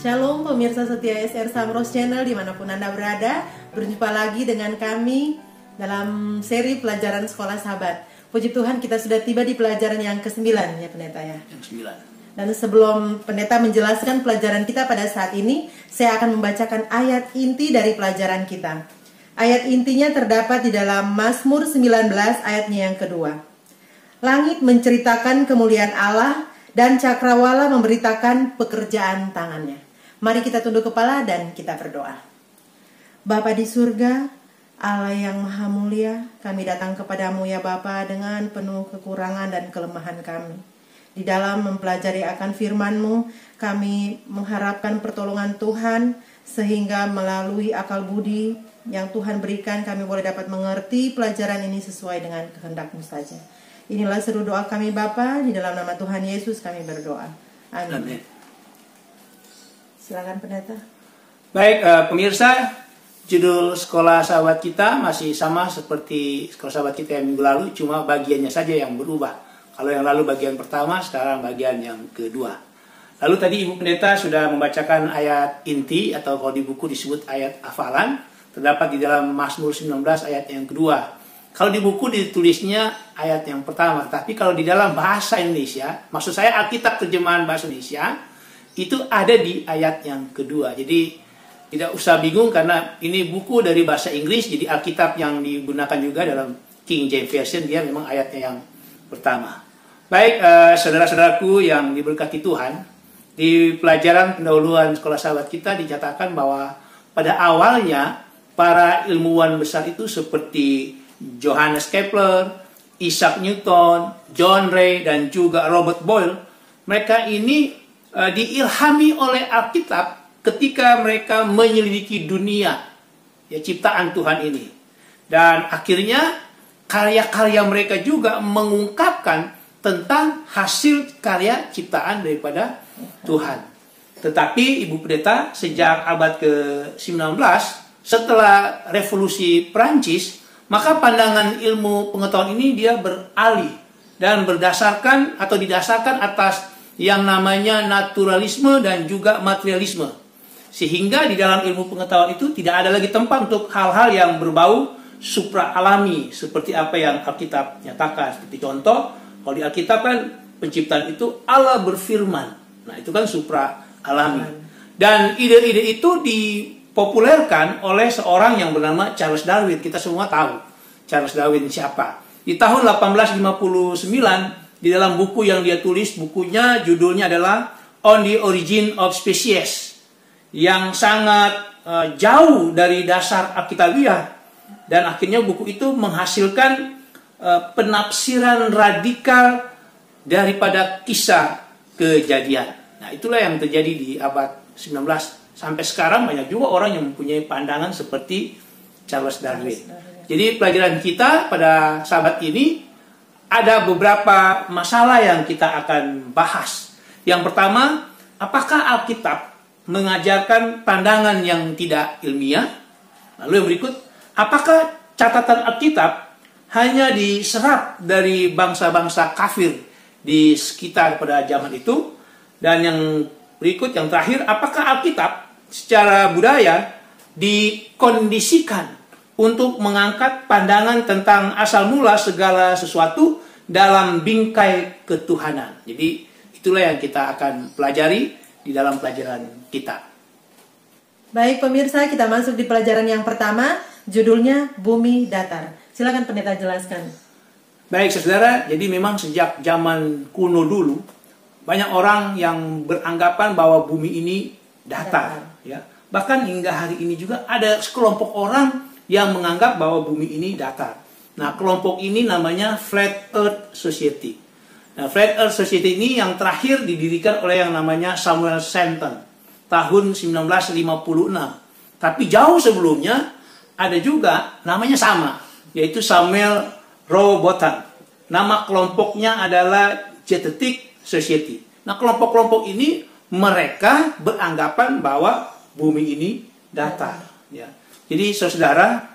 Shalom pemirsa setia SR Samros Channel dimanapun Anda berada. Berjumpa lagi dengan kami dalam seri pelajaran sekolah sahabat. Puji Tuhan, kita sudah tiba di pelajaran yang ke-9 ya pendeta ya. Yang 9. Dan sebelum pendeta menjelaskan pelajaran kita pada saat ini, saya akan membacakan ayat inti dari pelajaran kita. Ayat intinya terdapat di dalam Mazmur 19 ayatnya yang kedua. Langit menceritakan kemuliaan Allah dan cakrawala memberitakan pekerjaan tangannya. Mari kita tunduk kepala dan kita berdoa. Bapa di surga, Allah yang maha mulia, kami datang kepadamu ya Bapa dengan penuh kekurangan dan kelemahan kami. Di dalam mempelajari akan firman-Mu, kami mengharapkan pertolongan Tuhan, sehingga melalui akal budi yang Tuhan berikan, kami boleh dapat mengerti pelajaran ini sesuai dengan kehendak-Mu saja. Inilah seru doa kami Bapa, di dalam nama Tuhan Yesus kami berdoa. Amin. Silakan pendeta. Baik, pemirsa, judul sekolah sahabat kita masih sama seperti sekolah sahabat kita yang minggu lalu, cuma bagiannya saja yang berubah. Kalau yang lalu bagian pertama, sekarang bagian yang kedua. Lalu tadi Ibu Pendeta sudah membacakan ayat inti, atau kalau di buku disebut ayat hafalan, terdapat di dalam Mazmur 19 ayat yang kedua. Kalau di buku ditulisnya ayat yang pertama, tapi kalau di dalam bahasa Indonesia, maksud saya Alkitab terjemahan bahasa Indonesia, itu ada di ayat yang kedua. Jadi tidak usah bingung karena ini buku dari bahasa Inggris, jadi Alkitab yang digunakan juga dalam King James Version, dia memang ayatnya yang pertama. Baik, saudara-saudaraku yang diberkati Tuhan, di pelajaran pendahuluan sekolah sahabat kita dicatatkan bahwa pada awalnya para ilmuwan besar itu seperti Johannes Kepler, Isaac Newton, John Ray, dan juga Robert Boyle, mereka ini diilhami oleh Alkitab ketika mereka menyelidiki dunia ya, ciptaan Tuhan ini. Dan akhirnya karya-karya mereka juga mengungkapkan tentang hasil karya ciptaan daripada Tuhan. Tetapi Ibu Pendeta, sejak abad ke-19, setelah revolusi Prancis, maka pandangan ilmu pengetahuan ini dia beralih dan berdasarkan atau didasarkan atas yang namanya naturalisme dan juga materialisme. Sehingga di dalam ilmu pengetahuan itu tidak ada lagi tempat untuk hal-hal yang berbau supra alami seperti apa yang Alkitab nyatakan. Seperti contoh, kalau di Alkitab kan penciptaan itu Allah berfirman. Nah, itu kan supra alami. Dan ide-ide itu dipopulerkan oleh seorang yang bernama Charles Darwin. Kita semua tahu Charles Darwin siapa. Di tahun 1859, di dalam buku yang dia tulis, bukunya judulnya adalah On the Origin of Species, yang sangat jauh dari dasar Alkitabiah. Dan akhirnya buku itu menghasilkan penafsiran radikal daripada kisah kejadian. Nah, itulah yang terjadi di abad 19. Sampai sekarang banyak juga orang yang mempunyai pandangan seperti Charles Darwin. Jadi pelajaran kita pada sahabat ini ada beberapa masalah yang kita akan bahas. Yang pertama, apakah Alkitab mengajarkan pandangan yang tidak ilmiah? Lalu yang berikut, apakah catatan Alkitab hanya diserap dari bangsa-bangsa kafir di sekitar pada zaman itu? Dan yang berikut, yang terakhir, apakah Alkitab secara budaya dikondisikan untuk mengangkat pandangan tentang asal mula segala sesuatu dalam bingkai ketuhanan? Jadi itulah yang kita akan pelajari di dalam pelajaran kita. Baik pemirsa, kita masuk di pelajaran yang pertama, judulnya Bumi Datar. Silakan pendeta jelaskan. Baik saudara, jadi memang sejak zaman kuno dulu banyak orang yang beranggapan bahwa bumi ini datar. Ya. Bahkan hingga hari ini juga ada sekelompok orang yang menganggap bahwa bumi ini datar. Nah, kelompok ini namanya Flat Earth Society. Nah, Flat Earth Society ini yang terakhir didirikan oleh yang namanya Samuel Shenton tahun 1956. Tapi jauh sebelumnya ada juga namanya sama, yaitu Samuel Rowbotham. Nama kelompoknya adalah Genetic Society. Nah, kelompok-kelompok ini mereka beranggapan bahwa bumi ini datar. Ya. Jadi saudara,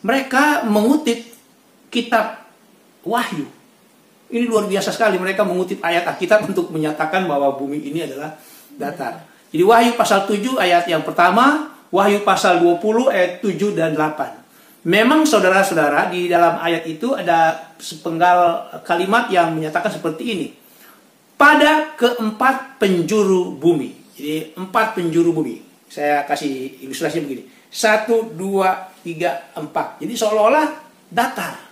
mereka mengutip kitab Wahyu. Ini luar biasa sekali, mereka mengutip ayat Alkitab untuk menyatakan bahwa bumi ini adalah datar. Jadi Wahyu pasal 7 ayat yang pertama, Wahyu pasal 20 ayat 7 dan 8. Memang saudara-saudara, di dalam ayat itu ada sepenggal kalimat yang menyatakan seperti ini. Pada keempat penjuru bumi. Jadi 4 penjuru bumi. Saya kasih ilustrasi begini. 1, 2, 3, 4. Jadi seolah-olah datar.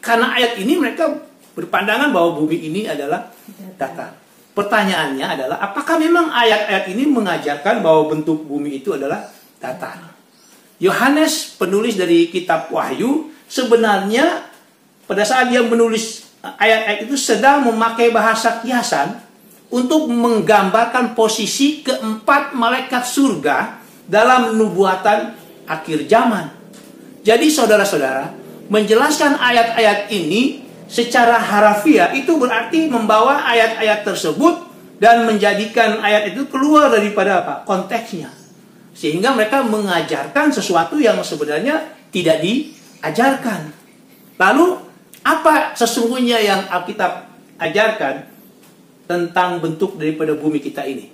Karena ayat ini mereka berpandangan bahwa bumi ini adalah datar. Pertanyaannya adalah, apakah memang ayat-ayat ini mengajarkan bahwa bentuk bumi itu adalah datar? Yohanes, penulis dari kitab Wahyu, sebenarnya pada saat dia menulis ayat-ayat itu sedang memakai bahasa kiasan untuk menggambarkan posisi keempat malaikat surga dalam nubuatan akhir zaman. Jadi saudara-saudara, menjelaskan ayat-ayat ini secara harafiah itu berarti membawa ayat-ayat tersebut dan menjadikan ayat itu keluar daripada konteksnya. Sehingga mereka mengajarkan sesuatu yang sebenarnya tidak diajarkan. Lalu apa sesungguhnya yang Alkitab ajarkan tentang bentuk daripada bumi kita ini?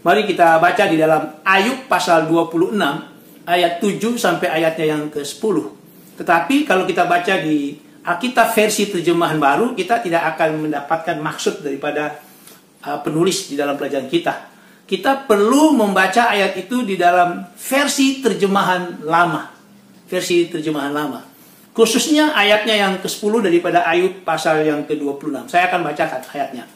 Mari kita baca di dalam Ayub pasal 26 ayat 7 sampai ayatnya yang ke-10. Tetapi kalau kita baca di Alkitab versi terjemahan baru, kita tidak akan mendapatkan maksud daripada penulis di dalam pelajaran kita. Kita perlu membaca ayat itu di dalam versi terjemahan lama. Versi terjemahan lama. Khususnya ayatnya yang ke-10 daripada Ayub pasal yang ke-26. Saya akan bacakan ayatnya.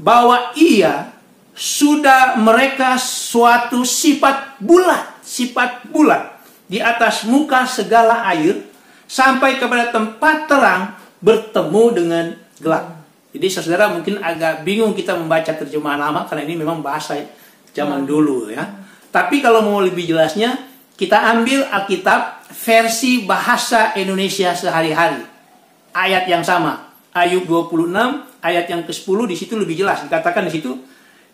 Bahwa ia sudah mereka suatu sifat bulat di atas muka segala air, sampai kepada tempat terang bertemu dengan gelap. Jadi saudara mungkin agak bingung kita membaca terjemahan lama karena ini memang bahasa zaman dulu ya. Tapi kalau mau lebih jelasnya, kita ambil Alkitab versi bahasa Indonesia sehari-hari. Ayat yang sama, Ayub 26 ayat yang ke-10, di situ lebih jelas dikatakan di situ,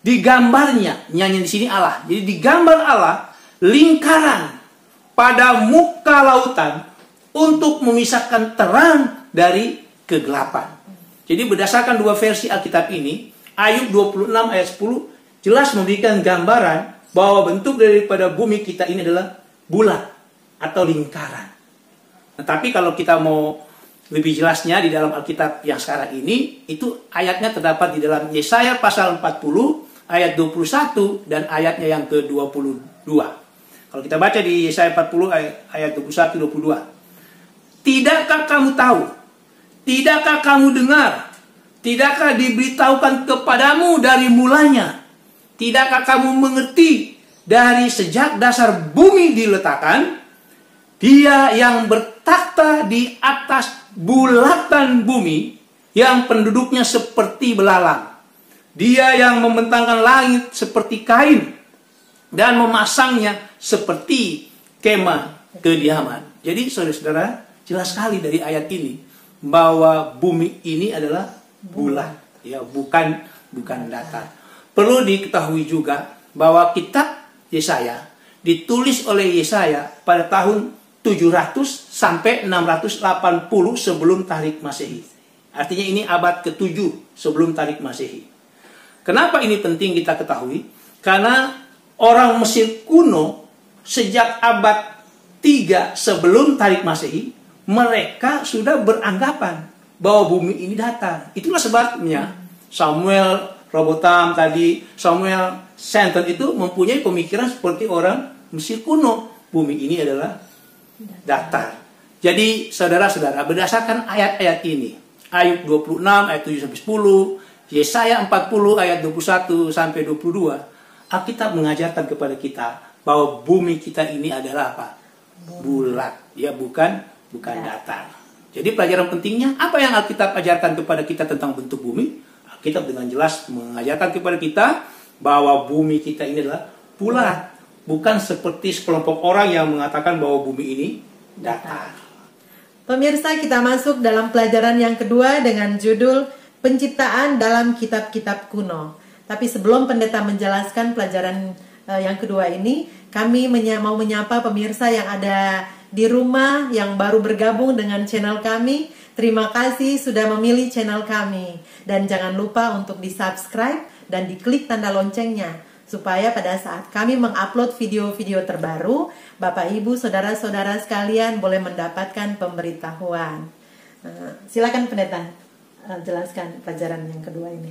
digambarnya, nyanyi di sini Allah. Jadi digambar Allah lingkaran pada muka lautan untuk memisahkan terang dari kegelapan. Jadi berdasarkan dua versi Alkitab ini, Ayub 26 ayat 10 jelas memberikan gambaran bahwa bentuk daripada bumi kita ini adalah bulat atau lingkaran. Nah, tapi kalau kita mau lebih jelasnya di dalam Alkitab yang sekarang ini, itu ayatnya terdapat di dalam Yesaya pasal 40 ayat 21 dan ayatnya yang ke-22. Kalau kita baca di Yesaya 40 ayat 21-22. Tidakkah kamu tahu? Tidakkah kamu dengar? Tidakkah diberitahukan kepadamu dari mulanya? Tidakkah kamu mengerti dari sejak dasar bumi diletakkan? Dia yang bertakhta di atas bulatan bumi, yang penduduknya seperti belalang. Dia yang membentangkan langit seperti kain dan memasangnya seperti kemah kediaman. Jadi saudara-saudara, jelas sekali dari ayat ini bahwa bumi ini adalah bulat, ya, bukan datar. Perlu diketahui juga bahwa kitab Yesaya ditulis oleh Yesaya pada tahun 700 sampai 680 sebelum Tarik Masehi. Artinya ini abad ke-7 sebelum Tarik Masehi. Kenapa ini penting kita ketahui? Karena orang Mesir kuno sejak abad 3 sebelum Tarik Masehi, mereka sudah beranggapan bahwa bumi ini datar. Itulah sebabnya Samuel Robotam tadi, Samuel Shenton itu mempunyai pemikiran seperti orang Mesir kuno. Bumi ini adalah datar. Jadi saudara-saudara, berdasarkan ayat-ayat ini, Ayub 26 ayat 7 sampai 10, Yesaya 40 ayat 21 sampai 22, Alkitab mengajarkan kepada kita bahwa bumi kita ini adalah apa? Bulat, ya, bukan datar. Jadi pelajaran pentingnya, apa yang Alkitab ajarkan kepada kita tentang bentuk bumi? Alkitab dengan jelas mengajarkan kepada kita bahwa bumi kita ini adalah bulat, bukan seperti sekelompok orang yang mengatakan bahwa bumi ini datar. Pemirsa, kita masuk dalam pelajaran yang kedua dengan judul Penciptaan dalam Kitab-Kitab Kuno. Tapi sebelum pendeta menjelaskan pelajaran yang kedua ini, kami mau menyapa pemirsa yang ada di rumah yang baru bergabung dengan channel kami. Terima kasih sudah memilih channel kami. Dan jangan lupa untuk di-subscribe dan diklik tanda loncengnya, supaya pada saat kami mengupload video-video terbaru, Bapak Ibu, saudara-saudara sekalian boleh mendapatkan pemberitahuan. Silakan pendeta, jelaskan pelajaran yang kedua ini.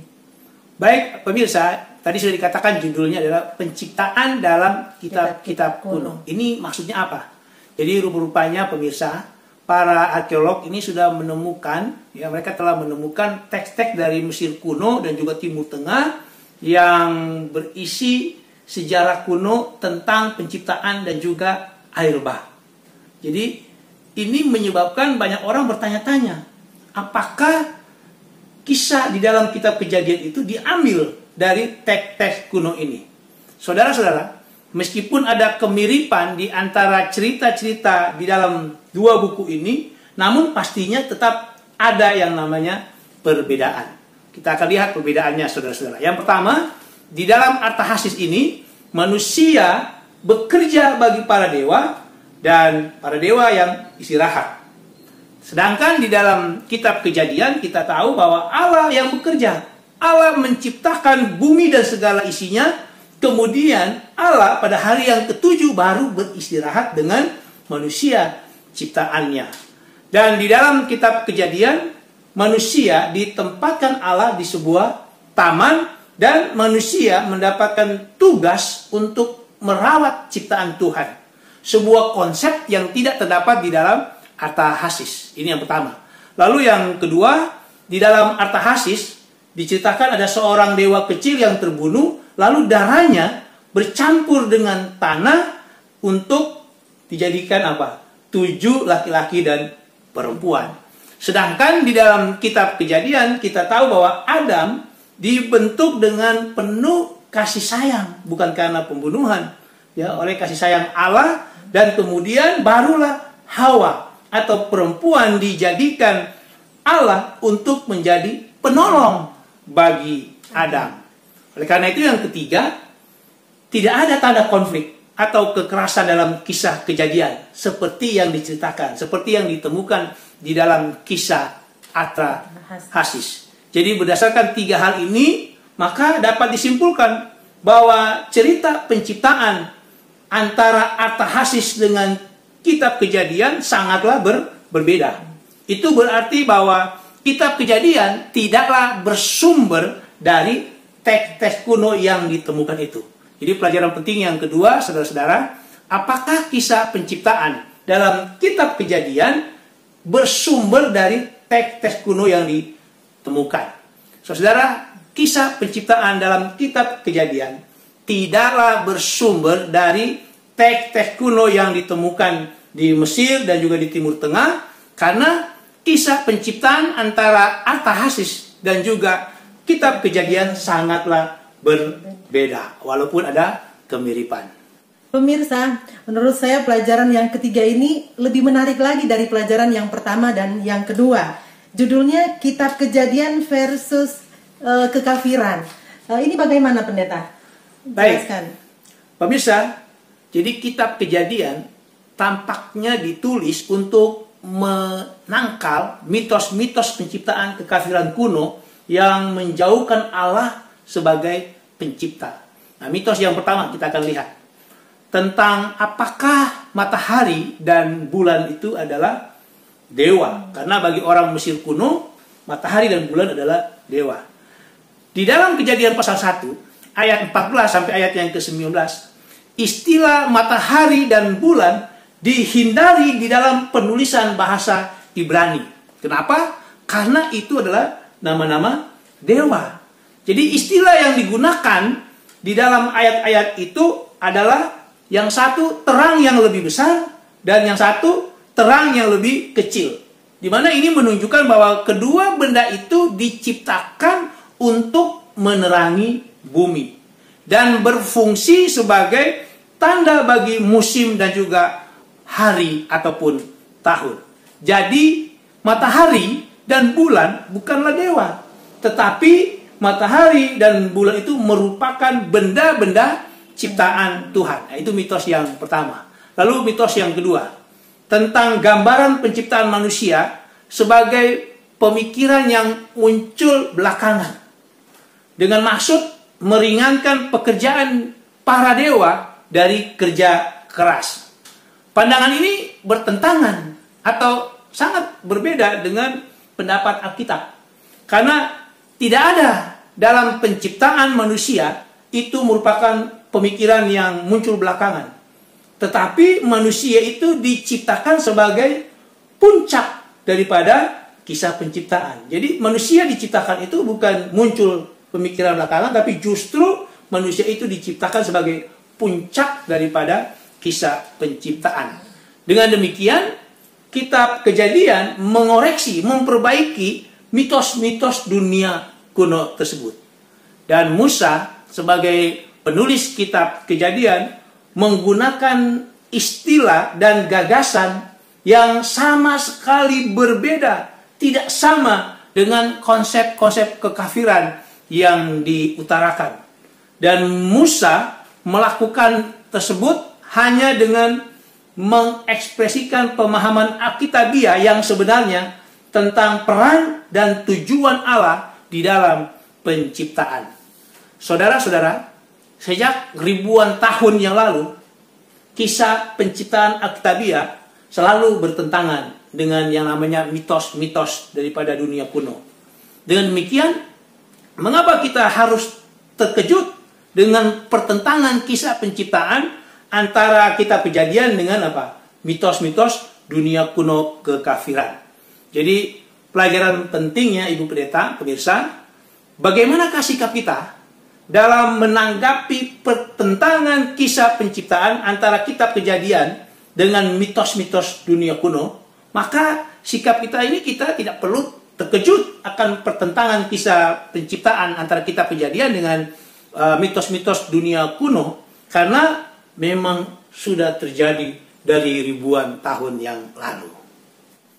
Baik pemirsa, tadi sudah dikatakan judulnya adalah penciptaan dalam kitab-kitab kuno. Ini maksudnya apa? Jadi rupa-rupanya pemirsa, para arkeolog ini sudah menemukan, ya mereka telah menemukan teks-teks dari Mesir kuno dan juga Timur Tengah yang berisi sejarah kuno tentang penciptaan dan juga air bah. Jadi ini menyebabkan banyak orang bertanya-tanya, apakah kisah di dalam kitab Kejadian itu diambil dari teks-teks kuno ini? Saudara-saudara, meskipun ada kemiripan di antara cerita-cerita di dalam dua buku ini, namun pastinya tetap ada yang namanya perbedaan. Kita akan lihat perbedaannya, saudara-saudara. Yang pertama, di dalam Artahasis ini, manusia bekerja bagi para dewa dan para dewa yang istirahat. Sedangkan di dalam kitab Kejadian kita tahu bahwa Allah yang bekerja. Allah menciptakan bumi dan segala isinya. Kemudian Allah pada hari yang ketujuh baru beristirahat dengan manusia ciptaannya. Dan di dalam kitab Kejadian, manusia ditempatkan Allah di sebuah taman dan manusia mendapatkan tugas untuk merawat ciptaan Tuhan. Sebuah konsep yang tidak terdapat di dalam Artahasis. Ini yang pertama. Lalu yang kedua, di dalam Artahasis diceritakan ada seorang dewa kecil yang terbunuh, lalu darahnya bercampur dengan tanah untuk dijadikan apa? 7 laki-laki dan perempuan. Sedangkan di dalam kitab Kejadian kita tahu bahwa Adam dibentuk dengan penuh kasih sayang, bukan karena pembunuhan, ya, oleh kasih sayang Allah, dan kemudian barulah Hawa atau perempuan dijadikan Allah untuk menjadi penolong bagi Adam. Oleh karena itu yang ketiga, tidak ada tanda konflik atau kekerasan dalam kisah Kejadian seperti yang diceritakan, seperti yang ditemukan di dalam kisah Artahasis. Jadi berdasarkan 3 hal ini, maka dapat disimpulkan bahwa cerita penciptaan antara Artahasis dengan kitab Kejadian sangatlah berbeda. Itu berarti bahwa kitab Kejadian tidaklah bersumber dari teks-teks kuno yang ditemukan itu. Jadi pelajaran penting yang kedua, saudara-saudara, apakah kisah penciptaan dalam kitab Kejadian bersumber dari teks-teks kuno yang ditemukan? Saudara, kisah penciptaan dalam kitab Kejadian tidaklah bersumber dari teks-teks kuno yang ditemukan di Mesir dan juga di Timur Tengah, karena kisah penciptaan antara Artahasis dan juga kitab Kejadian sangatlah berbeda, walaupun ada kemiripan. Pemirsa, menurut saya pelajaran yang ketiga ini lebih menarik lagi dari pelajaran yang pertama dan yang kedua. Judulnya Kitab Kejadian versus Kekafiran. Ini bagaimana, pendeta? Jelaskan. Baik, pemirsa, jadi kitab Kejadian tampaknya ditulis untuk menangkal mitos-mitos penciptaan kekafiran kuno yang menjauhkan Allah sebagai pencipta. Nah, mitos yang pertama kita akan lihat tentang apakah matahari dan bulan itu adalah dewa. Karena bagi orang Mesir kuno, matahari dan bulan adalah dewa. Di dalam Kejadian pasal 1, ayat 14 sampai ayat yang ke-19, istilah matahari dan bulan dihindari di dalam penulisan bahasa Ibrani. Kenapa? Karena itu adalah nama-nama dewa. Jadi istilah yang digunakan di dalam ayat-ayat itu adalah yang satu terang yang lebih besar dan yang satu terang yang lebih kecil. Di mana ini menunjukkan bahwa kedua benda itu diciptakan untuk menerangi bumi dan berfungsi sebagai tanda bagi musim dan juga hari ataupun tahun. Jadi matahari dan bulan bukanlah dewa, tetapi matahari dan bulan itu merupakan benda-benda ciptaan Tuhan. Nah, itu mitos yang pertama. Lalu mitos yang kedua, tentang gambaran penciptaan manusia sebagai pemikiran yang muncul belakangan, dengan maksud meringankan pekerjaan para dewa dari kerja keras. Pandangan ini bertentangan atau sangat berbeda dengan pendapat Alkitab. Karena tidak ada dalam penciptaan manusia itu merupakan pemikiran yang muncul belakangan. Tetapi manusia itu diciptakan sebagai puncak daripada kisah penciptaan. Jadi manusia diciptakan itu bukan muncul pemikiran belakangan, tapi justru manusia itu diciptakan sebagai puncak daripada kisah penciptaan. Dengan demikian, kitab Kejadian mengoreksi, memperbaiki mitos-mitos dunia kuno tersebut. Dan Musa sebagai penulis kitab Kejadian menggunakan istilah dan gagasan yang sama sekali berbeda, tidak sama dengan konsep-konsep kekafiran yang diutarakan. Dan Musa melakukan tersebut hanya dengan mengekspresikan pemahaman Alkitabiah yang sebenarnya tentang peran dan tujuan Allah di dalam penciptaan. Saudara-saudara, sejak ribuan tahun yang lalu, kisah penciptaan Alkitabiah selalu bertentangan dengan yang namanya mitos-mitos daripada dunia kuno. Dengan demikian, mengapa kita harus terkejut dengan pertentangan kisah penciptaan antara kitab Kejadian dengan apa? Mitos-mitos dunia kuno kekafiran. Jadi, pelajaran pentingnya Ibu Pendeta, pemirsa, bagaimanakah sikap kita dalam menanggapi pertentangan kisah penciptaan antara kitab Kejadian dengan mitos-mitos dunia kuno? Maka sikap kita ini, kita tidak perlu terkejut akan pertentangan kisah penciptaan antara kitab Kejadian dengan mitos-mitos dunia kuno, karena memang sudah terjadi dari ribuan tahun yang lalu.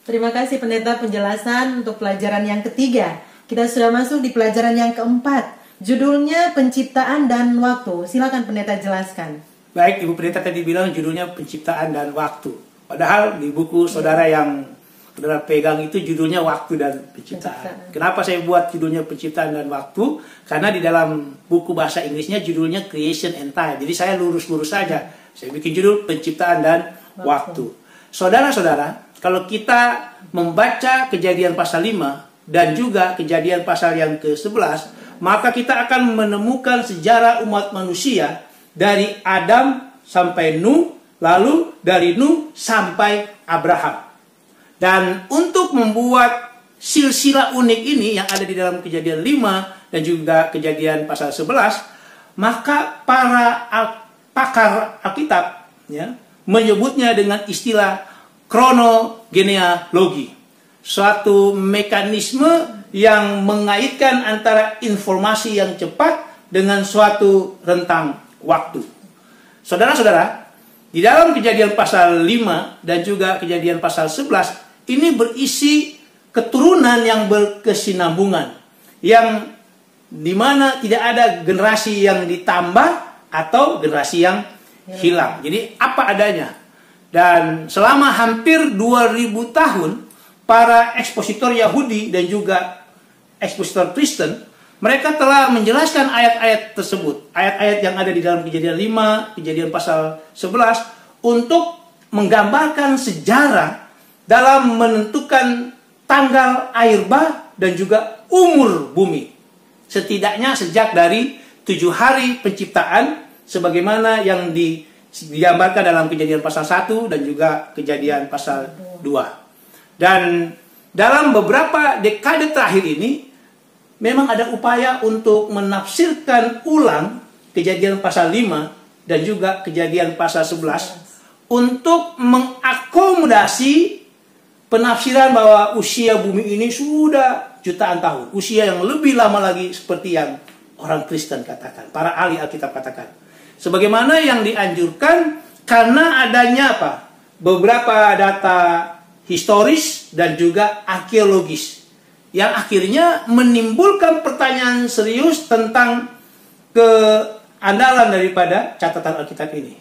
Terima kasih pendeta penjelasan untuk pelajaran yang ketiga. Kita sudah masuk di pelajaran yang keempat. Judulnya Penciptaan dan Waktu. Silakan pendeta jelaskan. Baik, Ibu Pendeta tadi bilang judulnya Penciptaan dan Waktu. Padahal di buku saudara yang saudara pegang itu judulnya Waktu dan Penciptaan. Kenapa saya buat judulnya Penciptaan dan Waktu? Karena di dalam buku bahasa Inggrisnya judulnya Creation and Time. Jadi saya lurus-lurus saja. Saya bikin judul Penciptaan dan Waktu. Saudara-saudara, kalau kita membaca Kejadian pasal 5 dan juga Kejadian pasal yang ke-11, maka kita akan menemukan sejarah umat manusia dari Adam sampai Nuh, lalu dari Nuh sampai Abraham. Dan untuk membuat silsilah unik ini yang ada di dalam Kejadian 5 dan juga Kejadian pasal 11, maka para pakar Alkitab menyebutnya dengan istilah kronogenealogi, suatu mekanisme yang mengaitkan antara informasi yang cepat dengan suatu rentang waktu. Saudara-saudara, di dalam Kejadian pasal 5 dan juga Kejadian pasal 11 ini berisi keturunan yang berkesinambungan, yang dimana tidak ada generasi yang ditambah atau generasi yang hilang. Jadi apa adanya. Dan selama hampir 2000 tahun, para ekspositor Yahudi dan juga ekspositor Kristen, mereka telah menjelaskan ayat-ayat tersebut. Ayat-ayat yang ada di dalam Kejadian 5, Kejadian pasal 11, untuk menggambarkan sejarah dalam menentukan tanggal air bah dan juga umur bumi. Setidaknya sejak dari 7 hari penciptaan, sebagaimana yang digambarkan dalam Kejadian pasal 1 dan juga Kejadian pasal 2. Dan dalam beberapa dekade terakhir ini, memang ada upaya untuk menafsirkan ulang Kejadian pasal 5 dan juga Kejadian pasal 11 untuk mengakomodasi penafsiran bahwa usia bumi ini sudah jutaan tahun. Usia yang lebih lama lagi, seperti yang orang Kristen katakan, para ahli Alkitab katakan. Sebagaimana yang dianjurkan karena adanya apa? Beberapa data historis dan juga arkeologis yang akhirnya menimbulkan pertanyaan serius tentang keandalan daripada catatan Alkitab ini.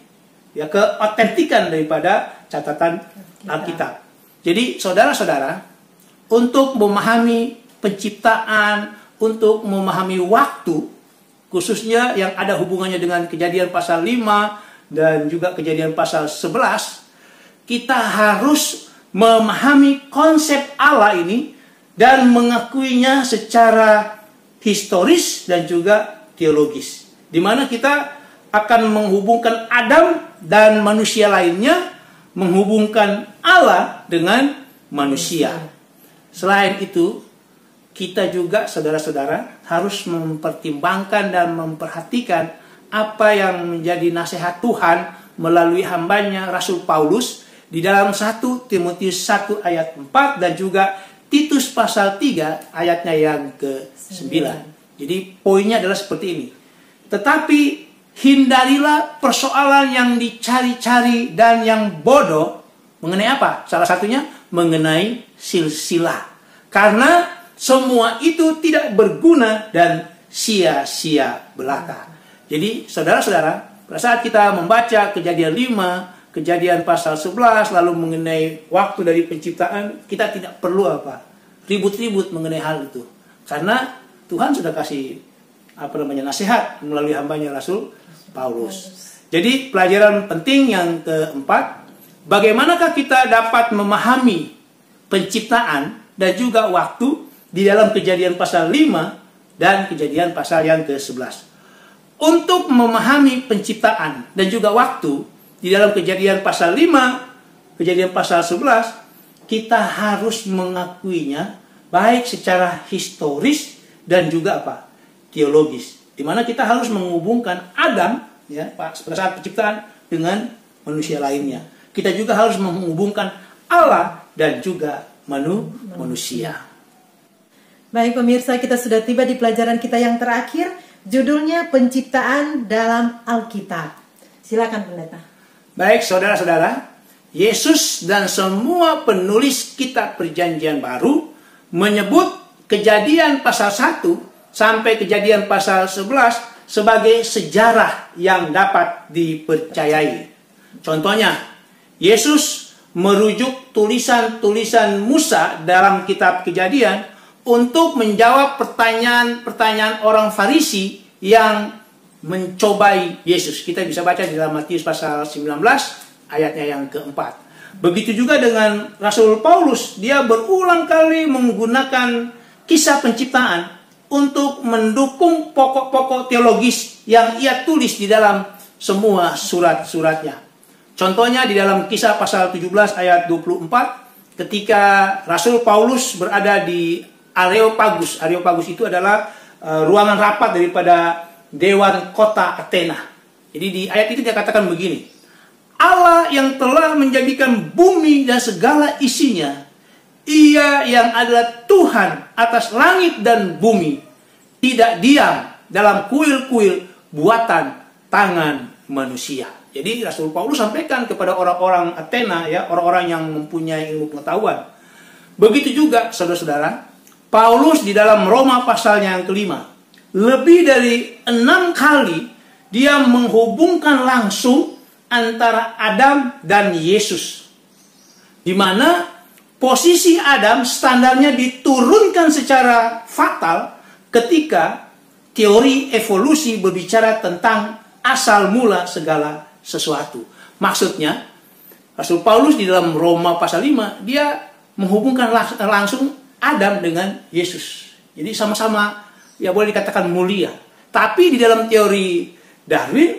Ya, keotentikan daripada catatan Alkitab. Jadi saudara-saudara, untuk memahami penciptaan, untuk memahami waktu, khususnya yang ada hubungannya dengan Kejadian pasal 5 dan juga Kejadian pasal 11, kita harus memahami konsep Allah ini dan mengakuinya secara historis dan juga teologis, di mana kita akan menghubungkan Adam dan manusia lainnya, menghubungkan Allah dengan manusia. Selain itu, kita juga saudara-saudara harus mempertimbangkan dan memperhatikan apa yang menjadi nasihat Tuhan melalui hambanya Rasul Paulus di dalam 1 Timotius 1 ayat 4 dan juga Titus pasal 3 ayatnya yang ke-9. Jadi poinnya adalah seperti ini. Tetapi hindarilah persoalan yang dicari-cari dan yang bodoh. Mengenai apa? Salah satunya mengenai silsilah. Karena semua itu tidak berguna dan sia-sia belaka. Jadi saudara-saudara, pada saat kita membaca Kejadian 5, Kejadian pasal 11, lalu mengenai waktu dari penciptaan, kita tidak perlu ribut-ribut mengenai hal itu. Karena Tuhan sudah kasih nasihat melalui hambanya Rasul Paulus. Jadi pelajaran penting yang keempat, bagaimanakah kita dapat memahami penciptaan dan juga waktu di dalam Kejadian pasal 5 dan Kejadian pasal yang ke-11. Untuk memahami penciptaan dan juga waktu di dalam Kejadian pasal 5, Kejadian pasal 11, kita harus mengakuinya baik secara historis dan juga teologis. Di mana kita harus menghubungkan Adam pada saat penciptaan dengan manusia lainnya. Kita juga harus menghubungkan Allah dan juga manusia. Baik pemirsa, kita sudah tiba di pelajaran kita yang terakhir, judulnya Penciptaan dalam Alkitab. Silakan pendeta. Baik saudara-saudara, Yesus dan semua penulis kitab Perjanjian Baru menyebut Kejadian pasal 1 sampai Kejadian pasal 11 sebagai sejarah yang dapat dipercayai. Contohnya, Yesus merujuk tulisan-tulisan Musa dalam kitab Kejadian untuk menjawab pertanyaan-pertanyaan orang Farisi yang mencobai Yesus. Kita bisa baca di dalam Matius pasal 19 ayatnya yang keempat. Begitu juga dengan Rasul Paulus, dia berulang kali menggunakan kisah penciptaan untuk mendukung pokok-pokok teologis yang ia tulis di dalam semua surat-suratnya. Contohnya di dalam Kisah pasal 17 ayat 24, ketika Rasul Paulus berada di Areopagus. Areopagus itu adalah ruangan rapat daripada Dewan Kota Athena. Jadi di ayat itu dia katakan begini, Allah yang telah menjadikan bumi dan segala isinya, Ia yang adalah Tuhan atas langit dan bumi, tidak diam dalam kuil-kuil buatan tangan manusia. Jadi Rasul Paulus sampaikan kepada orang-orang Athena, orang-orang yang mempunyai ilmu pengetahuan. Begitu juga saudara-saudara, Paulus di dalam Roma pasalnya yang ke-5, lebih dari 6 kali dia menghubungkan langsung antara Adam dan Yesus, di mana posisi Adam standarnya diturunkan secara fatal ketika teori evolusi berbicara tentang asal mula segala sesuatu. Maksudnya, Rasul Paulus di dalam Roma pasal 5, dia menghubungkan langsung Adam dengan Yesus. Jadi sama-sama boleh dikatakan mulia. Tapi di dalam teori Darwin,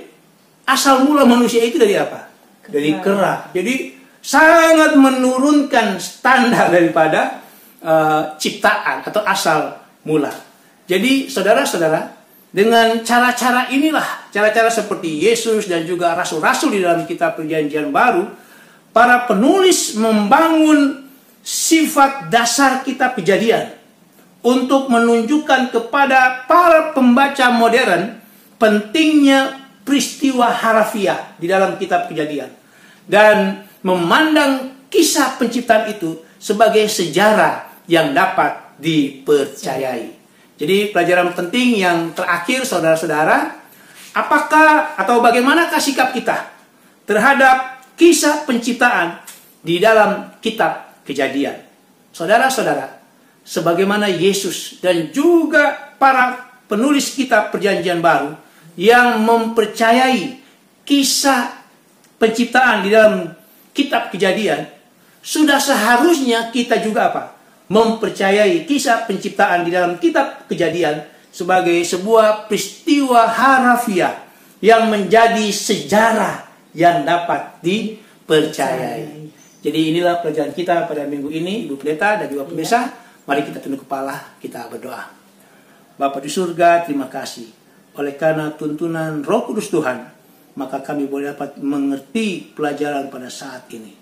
asal mula manusia itu dari apa? Dari kera. Jadi sangat menurunkan standar daripada ciptaan atau asal mula. Jadi saudara-saudara, dengan cara-cara inilah, cara-cara seperti Yesus dan juga rasul-rasul di dalam kitab Perjanjian Baru, para penulis membangun sifat dasar kitab Kejadian untuk menunjukkan kepada para pembaca modern pentingnya peristiwa harafiah di dalam kitab Kejadian dan memandang kisah penciptaan itu sebagai sejarah yang dapat dipercayai. Jadi pelajaran penting yang terakhir saudara-saudara, apakah atau bagaimanakah sikap kita terhadap kisah penciptaan di dalam kitab Kejadian? Saudara-saudara, sebagaimana Yesus dan juga para penulis kitab Perjanjian Baru yang mempercayai kisah penciptaan di dalam kitab Kejadian, sudah seharusnya kita juga apa? Mempercayai kisah penciptaan di dalam kitab Kejadian sebagai sebuah peristiwa harafiah yang menjadi sejarah yang dapat dipercayai. Jadi inilah pelajaran kita pada minggu ini, Ibu Pendeta dan juga pemirsa. Mari kita tunduk kepala, kita berdoa. Bapa di surga, terima kasih. Oleh karena tuntunan Roh Kudus Tuhan, maka kami boleh dapat mengerti pelajaran pada saat ini.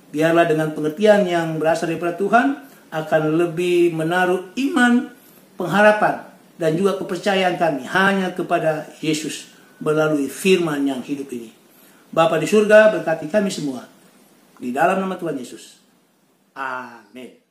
Biarlah dengan pengertian yang berasal daripada Tuhan, akan lebih menaruh iman, pengharapan, dan juga kepercayaan kami hanya kepada Yesus melalui firman yang hidup ini. Bapa di surga, berkati kami semua. Di dalam nama Tuhan Yesus. Amin.